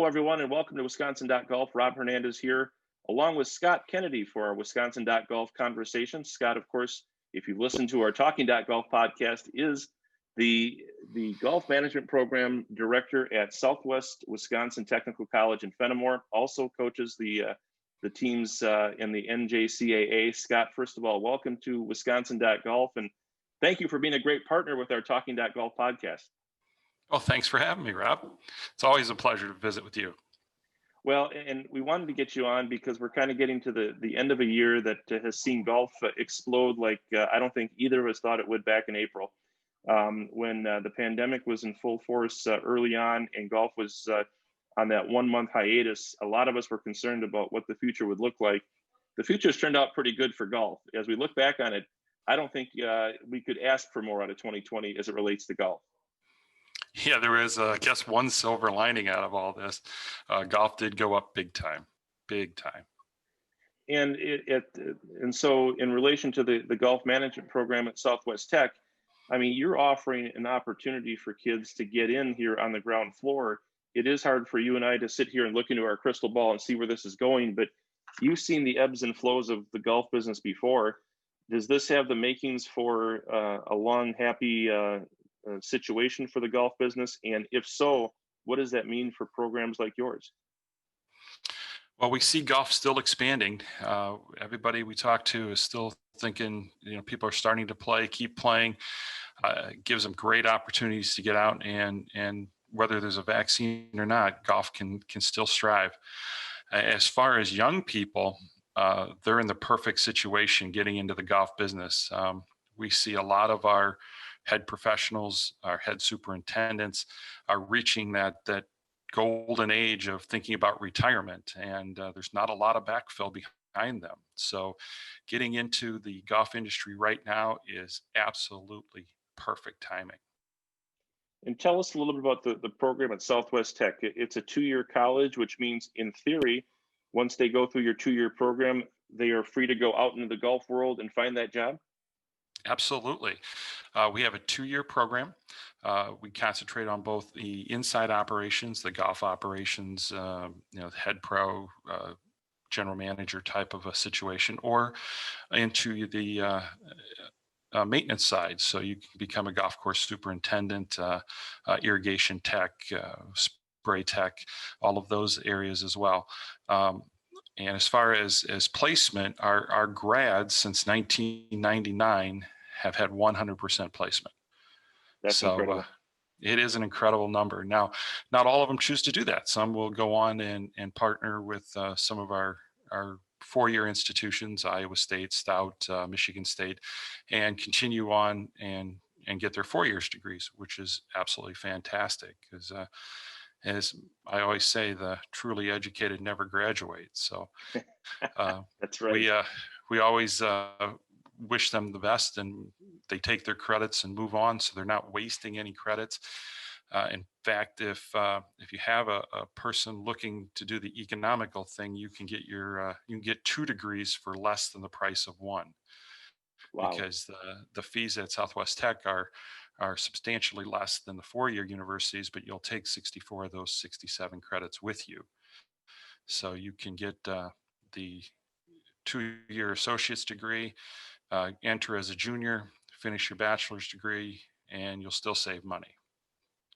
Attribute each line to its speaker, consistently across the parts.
Speaker 1: Hello, everyone, and welcome to Wisconsin.golf. Rob Hernandez here, along with Scott Kennedy for our Wisconsin.golf conversation. Scott, of course, if you listen to our Talking.golf podcast, is the golf management program director at Southwest Wisconsin Technical College in Fenimore. Also coaches the teams in the NJCAA. Scott, first of all, welcome to Wisconsin.golf, and thank you for being a great partner with our Talking.golf podcast.
Speaker 2: Well, thanks for having me, Rob. It's always a pleasure to visit with you.
Speaker 1: Well, and we wanted to get you on because we're kind of getting to the end of a year that has seen golf explode like I don't think either of us thought it would back in April. When the pandemic was in full force early on and golf was on that 1 month hiatus, a lot of us were concerned about what the future would look like. The future's turned out pretty good for golf. As we look back on it, I don't think we could ask for more out of 2020 as it relates to golf.
Speaker 2: Yeah, there is, I guess, one silver lining out of all this. Golf did go up big time, big time.
Speaker 1: And and so in relation to the golf management program at Southwest Tech, I mean, you're offering an opportunity for kids to get in here on the ground floor. It is hard for you and I to sit here and look into our crystal ball and see where this is going, but you've seen the ebbs and flows of the golf business before. Does this have the makings for a long, happy situation for the golf business? And if so, what does that mean for programs like yours?
Speaker 2: Well, we see golf still expanding. Everybody we talk to is still thinking, people are starting to play, keep playing. It gives them great opportunities to get out, and whether there's a vaccine or not, golf can still strive. As far as young people, they're in the perfect situation getting into the golf business. We see a lot of our head professionals, our head superintendents are reaching that golden age of thinking about retirement, and there's not a lot of backfill behind them. So getting into the golf industry right now is absolutely perfect timing.
Speaker 1: And tell us a little bit about the program at Southwest Tech. It's a 2-year college, which means in theory, once they go through your 2-year program, they are free to go out into the golf world and find that job?
Speaker 2: Absolutely. We have a 2-year program. We concentrate on both the inside operations, the golf operations, head pro, general manager type of a situation, or into the maintenance side. So you can become a golf course superintendent, irrigation tech, spray tech, all of those areas as well. And as far as placement, our grads since 1999 have had 100% placement.
Speaker 1: That's incredible.
Speaker 2: It is an incredible number. Now, not all of them choose to do that. Some will go on and partner with some of our 4-year institutions, Iowa State, Stout, Michigan State, and continue on and get their 4 years degrees, which is absolutely fantastic. Because as I always say, the truly educated never graduate. So
Speaker 1: that's right.
Speaker 2: We always wish them the best, and they take their credits and move on, so they're not wasting any credits. In fact, if you have a person looking to do the economical thing, you can get 2 degrees for less than the price of 1.
Speaker 1: Wow.
Speaker 2: Because the fees at Southwest Tech are substantially less than the 4-year universities, but you'll take 64 of those 67 credits with you. So you can get the 2-year associate's degree, enter as a junior, finish your bachelor's degree, and you'll still save money.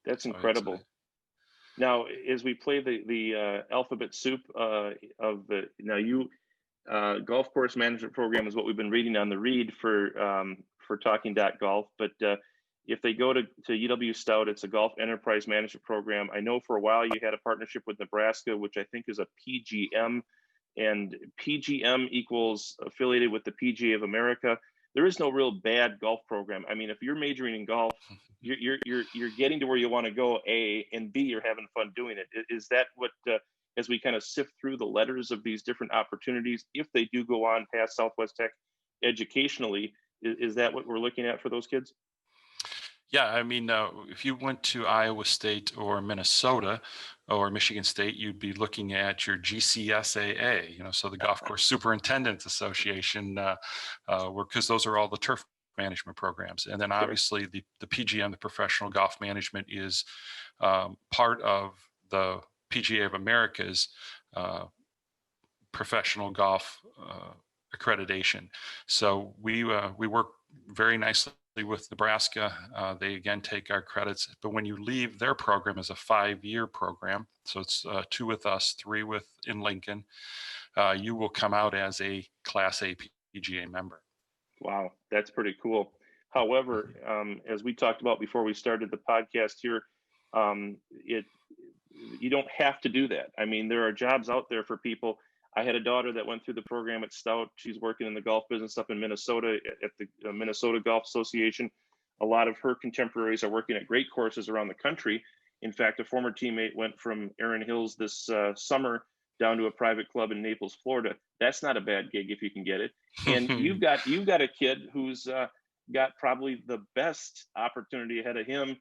Speaker 1: That's incredible. Now, as we play the alphabet soup golf course management program is what we've been reading on the read for Talking.golf. But if they go to UW Stout, it's a golf enterprise management program. I know for a while you had a partnership with Nebraska, which I think is a PGM, and PGM equals affiliated with the PGA of America. There is no real bad golf program. I mean, if you're majoring in golf, you're getting to where you want to go, A, and B, you're having fun doing it. Is that what, as we kind of sift through the letters of these different opportunities, if they do go on past Southwest Tech educationally, is that what we're looking at for those kids?
Speaker 2: Yeah, I mean, if you went to Iowa State or Minnesota or Michigan State, you'd be looking at your GCSAA, so the Golf Course Superintendents Association, because those are all the turf management programs. And then obviously the PGM, the Professional Golf Management, is part of the PGA of America's professional golf accreditation. So we work very nicely with Nebraska. They again take our credits, but when you leave their program as a 5-year program, so it's 2 with us, 3 in Lincoln, you will come out as a Class A PGA member.
Speaker 1: Wow, that's pretty cool. However, as we talked about before we started the podcast here, you don't have to do that. I mean, there are jobs out there for people. I had a daughter that went through the program at Stout. She's working in the golf business up in Minnesota at the Minnesota Golf Association. A lot of her contemporaries are working at great courses around the country. In fact, a former teammate went from Erin Hills this summer down to a private club in Naples, Florida. That's not a bad gig if you can get it. And you've got a kid who's got probably the best opportunity ahead of him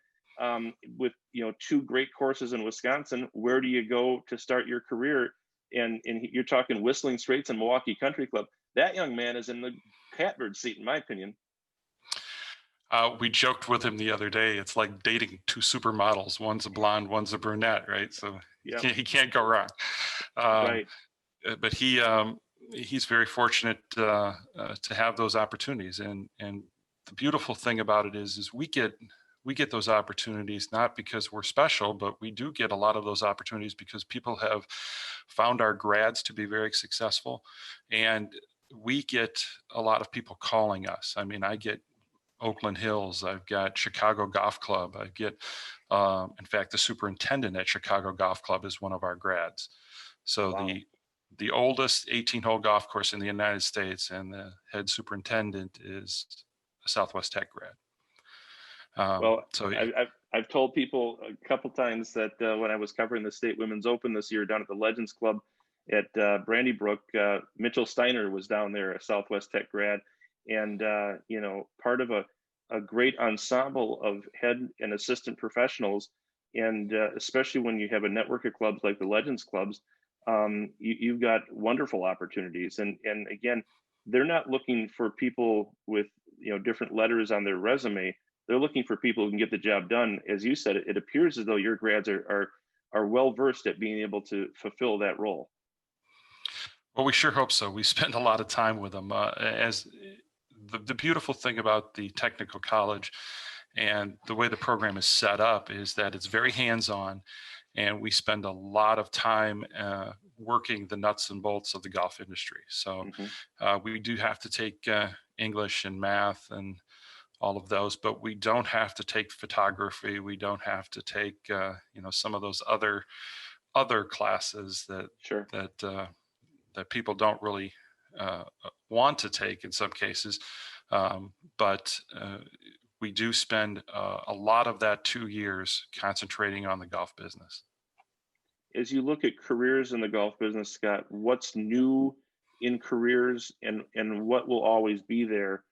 Speaker 1: with 2 great courses in Wisconsin. Where do you go to start your career? And you're talking Whistling Straits and Milwaukee Country Club. That young man is in the catbird seat, in my opinion.
Speaker 2: We joked with him the other day. It's like dating 2 supermodels. One's a blonde, one's a brunette, right? So yep. He can't go wrong.
Speaker 1: Right.
Speaker 2: But he's very fortunate to have those opportunities. And the beautiful thing about it is we get those opportunities not because we're special, but we do get a lot of those opportunities because people have found our grads to be very successful, and we get a lot of people calling us. I mean, I get Oakland Hills, I've got Chicago Golf Club, I get, in fact, the superintendent at Chicago Golf Club is one of our grads. So wow. The oldest 18-hole golf course in the United States, and the head superintendent is a Southwest Tech grad.
Speaker 1: I've told people a couple times that when I was covering the State Women's Open this year down at the Legends Club at Brandybrook, Mitchell Steiner was down there, a Southwest Tech grad, and part of a great ensemble of head and assistant professionals, and especially when you have a network of clubs like the Legends clubs, you've got wonderful opportunities. And again, they're not looking for people with different letters on their resume. They're looking for people who can get the job done. As you said, it appears as though your grads are well versed at being able to fulfill that role.
Speaker 2: Well, we sure hope so. We spend a lot of time with them. As the beautiful thing about the technical college and the way the program is set up is that it's very hands-on, and we spend a lot of time working the nuts and bolts of the golf industry. So we do have to take English and math and all of those, but we don't have to take photography. We don't have to take, some of those other classes that people don't really want to take in some cases. But we do spend a lot of that 2 years concentrating on the golf business.
Speaker 1: As you look at careers in the golf business, Scott, what's new in careers and what will always be there?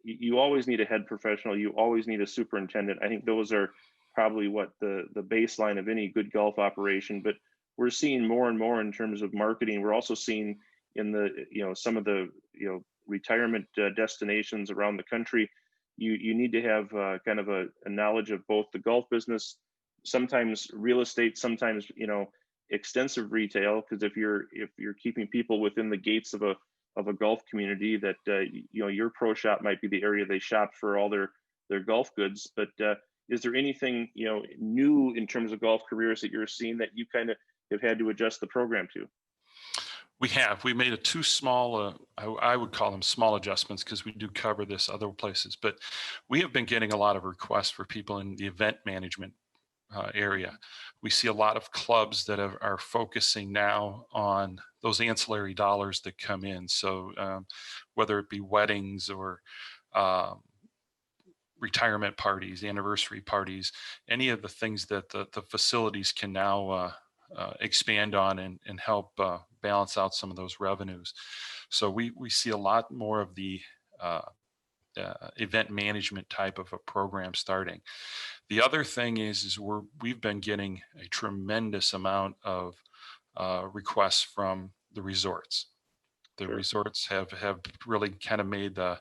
Speaker 1: You always need a head professional. You always need a superintendent. I think those are probably what the baseline of any good golf operation, but we're seeing more and more in terms of marketing. We're also seeing in the, some of the, retirement destinations around the country, you need to have kind of a knowledge of both the golf business, sometimes real estate, sometimes, extensive retail. Because if you're keeping people within the gates of a golf community, that your pro shop might be the area they shop for all their golf goods. But is there anything new in terms of golf careers that you're seeing that you kind of have had to adjust the program to?
Speaker 2: We made a 2 small, I would call them small adjustments, because we do cover this other places, but we have been getting a lot of requests for people in the event management area. We see a lot of clubs that are focusing now on those ancillary dollars that come in. So whether it be weddings or retirement parties, anniversary parties, any of the things that the facilities can now expand on and help balance out some of those revenues. So we see a lot more of the event management type of a program starting. The other thing is we've been getting a tremendous amount of requests from the resorts. The resorts have really kind of made the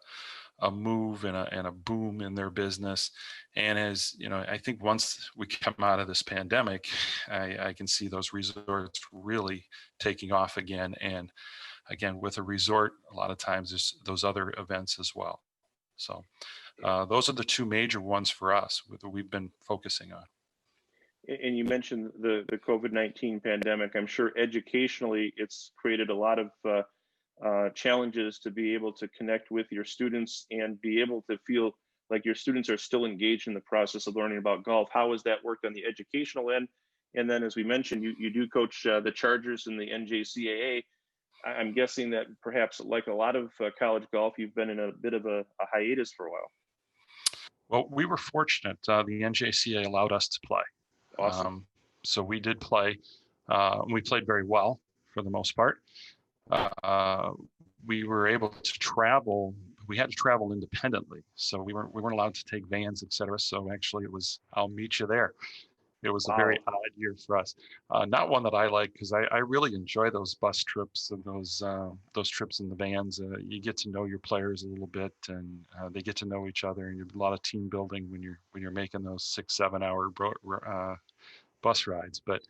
Speaker 2: a move and a boom in their business. And as you know, I think once we come out of this pandemic, I can see those resorts really taking off again. And again, with a resort, a lot of times there's those other events as well. So those are the two major ones for us that we've been focusing on.
Speaker 1: And you mentioned the COVID-19 pandemic. I'm sure educationally it's created a lot of challenges to be able to connect with your students and be able to feel like your students are still engaged in the process of learning about golf. How has that worked on the educational end? And then, as we mentioned, you do coach the Chargers in the NJCAA. I'm guessing that perhaps, like a lot of college golf, you've been in a bit of a hiatus for a while.
Speaker 2: Well, we were fortunate. The NJCAA allowed us to play.
Speaker 1: Awesome.
Speaker 2: So we did play. We played very well for the most part. We were able to travel. We had to travel independently, so we weren't allowed to take vans, etc. So actually, it was I'll meet you there. It was a very
Speaker 1: Wow.
Speaker 2: odd year for us. Not one that I like because I really enjoy those bus trips and those trips in the vans. You get to know your players a little bit, and they get to know each other, and you do a lot of team building when you're making those 6-7 hour bus rides. But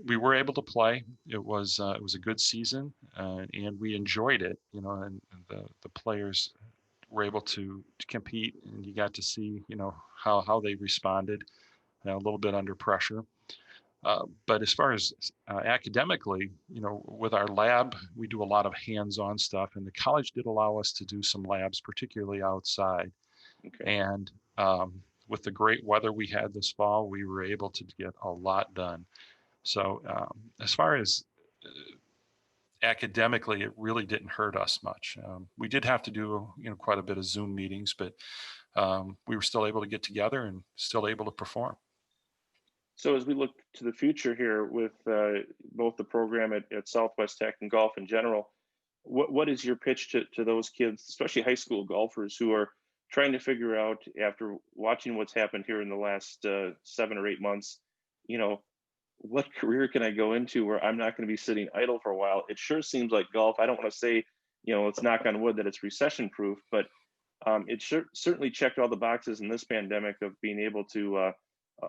Speaker 2: we were able to play. It was a good season, and we enjoyed it. You know, and the players were able to compete, and you got to see how they responded a little bit under pressure. But as far as academically, with our lab, we do a lot of hands-on stuff, and the college did allow us to do some labs, particularly outside.
Speaker 1: Okay.
Speaker 2: And with the great weather we had this fall, we were able to get a lot done. So as far as academically, it really didn't hurt us much. We did have to do quite a bit of Zoom meetings, but we were still able to get together and still able to perform.
Speaker 1: So as we look to the future here with both the program at Southwest Tech and golf in general, what is your pitch to those kids, especially high school golfers who are trying to figure out, after watching what's happened here in the last 7 or 8 months, what career can I go into where I'm not going to be sitting idle for a while? It sure seems like golf. I don't want to say, let's knock on wood that it's recession proof, but it certainly checked all the boxes in this pandemic of being able to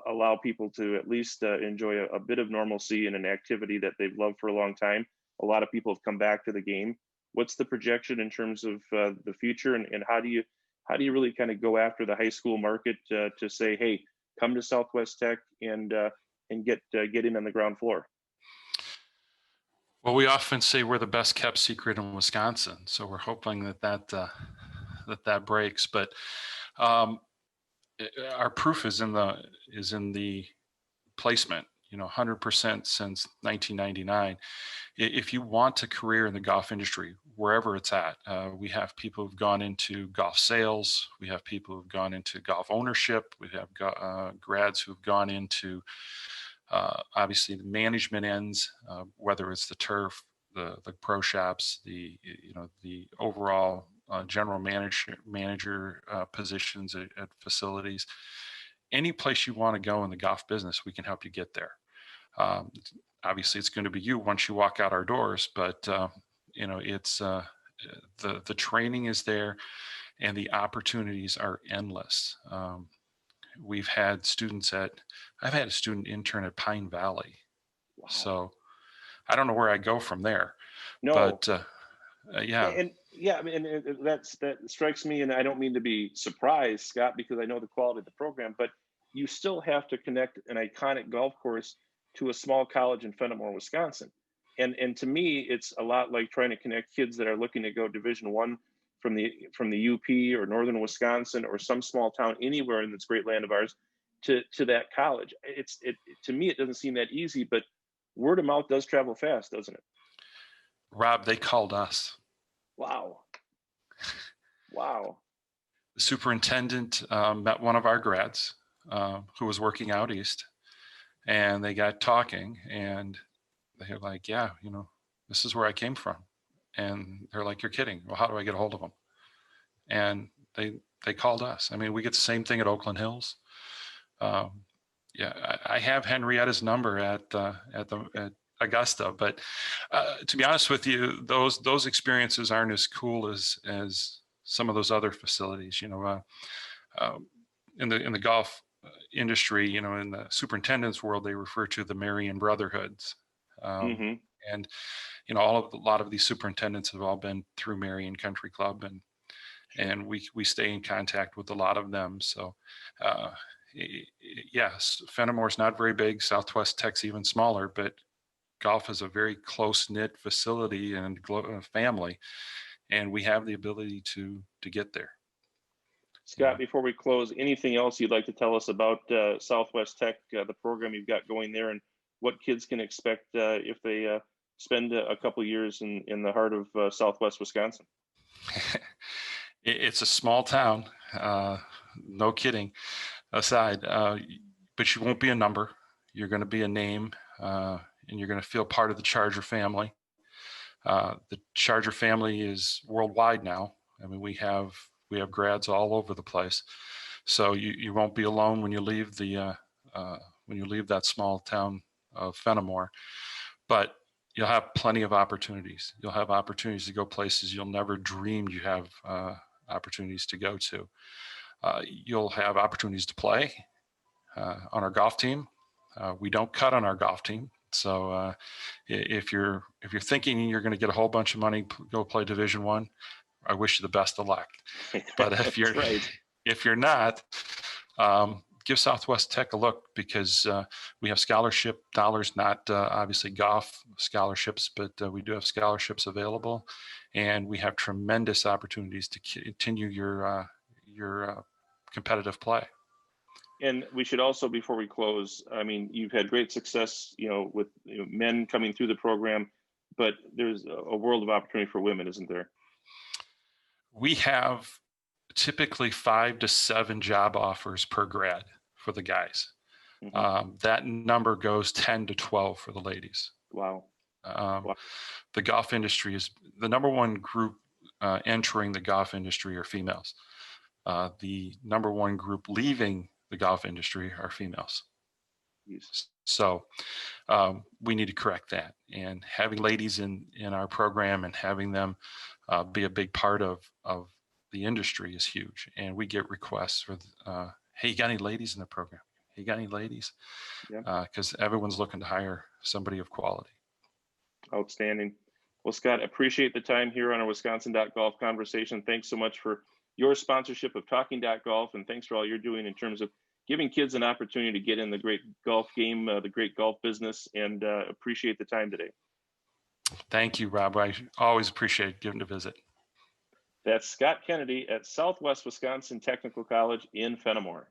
Speaker 1: allow people to at least enjoy a bit of normalcy in an activity that they've loved for a long time. A lot of people have come back to the game. What's the projection in terms of the future, and how do you really kind of go after the high school market to say, hey, come to Southwest Tech and get in on the ground floor?
Speaker 2: Well, we often say we're the best kept secret in Wisconsin, so we're hoping that breaks. But our proof is in the placement. 100% since 1999. If you want a career in the golf industry, wherever it's at, we have people who've gone into golf sales. We have people who've gone into golf ownership. We have grads who've gone into obviously the management ends, whether it's the turf, the pro shops, the overall general manager positions at facilities. Any place you want to go in the golf business, we can help you get there. Obviously, it's going to be you once you walk out our doors, but it's the training is there, and the opportunities are endless. I've had a student intern at Pine Valley.
Speaker 1: Wow.
Speaker 2: So I don't know where I go from there.
Speaker 1: No.
Speaker 2: But yeah.
Speaker 1: And yeah, I mean, that strikes me, and I don't mean to be surprised, Scott, because I know the quality of the program, but you still have to connect an iconic golf course to a small college in Fenimore, Wisconsin. And to me, it's a lot like trying to connect kids that are looking to go Division I from the UP or Northern Wisconsin or some small town anywhere in this great land of ours to that college. To me, it doesn't seem that easy, but word of mouth does travel fast, doesn't it?
Speaker 2: Rob, they called us.
Speaker 1: Wow. Wow.
Speaker 2: The superintendent met one of our grads who was working out east, and they got talking, and they're like, yeah, this is where I came from. And they're like, you're kidding. Well, how do I get a hold of them? And they called us. I mean, we get the same thing at Oakland Hills. Yeah, I have Henrietta's number at Augusta, but to be honest with you, those experiences aren't as cool as some of those other facilities. In the golf industry, in the superintendent's world, they refer to the Marion Brotherhoods.
Speaker 1: Hmm.
Speaker 2: And a lot of these superintendents have all been through Marion Country Club, and we stay in contact with a lot of them. So yes, Fenimore's not very big. Southwest Tech's even smaller, but golf is a very close-knit facility and family, and we have the ability to get there.
Speaker 1: Scott, before we close, anything else you'd like to tell us about Southwest Tech, the program you've got going there, and what kids can expect if they spend a couple years in the heart of Southwest Wisconsin?
Speaker 2: It's a small town, no kidding aside, but you won't be a number. You're going to be a name, and you're going to feel part of the Charger family. The Charger family is worldwide now. I mean, we have grads all over the place, so you won't be alone when you leave that small town of Fenimore. But you'll have plenty of opportunities. You'll have opportunities to go places you'll never dreamed you have opportunities to go to. You'll have opportunities to play on our golf team. We don't cut on our golf team. So if you're thinking you're going to get a whole bunch of money, go play Division I wish you the best of luck. But if you're
Speaker 1: right.
Speaker 2: if you're not, give Southwest Tech a look, because we have scholarship dollars, not obviously golf scholarships, but we do have scholarships available, and we have tremendous opportunities to continue your competitive play.
Speaker 1: And we should also, before we close, I mean, you've had great success, with men coming through the program, but there's a world of opportunity for women, isn't there?
Speaker 2: We have typically 5 to 7 job offers per grad for the guys. Mm-hmm. That number goes 10 to 12 for the ladies.
Speaker 1: Wow.
Speaker 2: The golf industry is the number one group entering the golf industry are females. The number one group leaving the golf industry are females.
Speaker 1: Yes.
Speaker 2: So we need to correct that. And having ladies in our program and having them be a big part of the industry is huge. And we get requests for, hey, you got any ladies in the program? Hey, you got any ladies? Because everyone's looking to hire somebody of quality.
Speaker 1: Outstanding. Well, Scott, appreciate the time here on our Wisconsin.golf conversation. Thanks so much for your sponsorship of Talking.golf, and thanks for all you're doing in terms of giving kids an opportunity to get in the great golf game, the great golf business, and appreciate the time today.
Speaker 2: Thank you, Rob. I always appreciate giving a visit.
Speaker 1: That's Scott Kennedy at Southwest Wisconsin Technical College in Fenimore.